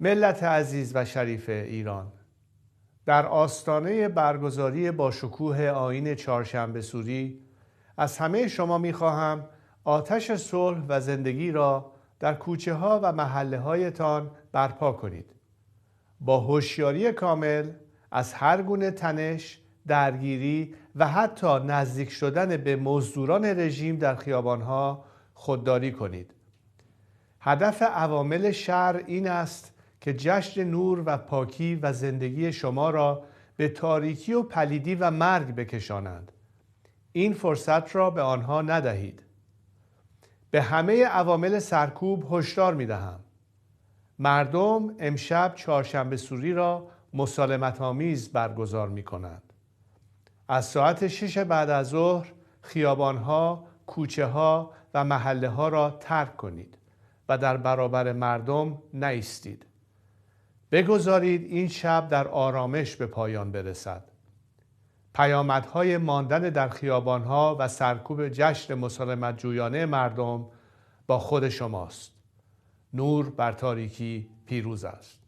ملت عزیز و شریف ایران، در آستانه برگزاری با شکوه آیین چهارشنبه سوری از همه شما می‌خواهم آتش صلح و زندگی را در کوچه ها و محله هایتان برپا کنید. با هوشیاری کامل از هر گونه تنش، درگیری و حتی نزدیک شدن به مزدوران رژیم در خیابانها خودداری کنید. هدف عوامل شر این است که جشن نور و پاکی و زندگی شما را به تاریکی و پلیدی و مرگ بکشانند. این فرصت را به آنها ندهید. به همه عوامل سرکوب هشدار می‌دهم. مردم امشب چهارشنبه سوری را مسالمت‌آمیز برگزار می‌کنند. از ساعت 6 بعد از ظهر خیابان‌ها، کوچه‌ها و محله‌ها را ترک کنید و در برابر مردم نایستید. بگذارید این شب در آرامش به پایان برسد. پیامدهای ماندن در خیابانها و سرکوب جشن مسالمت جویانه مردم با خود شماست. نور بر تاریکی پیروز است.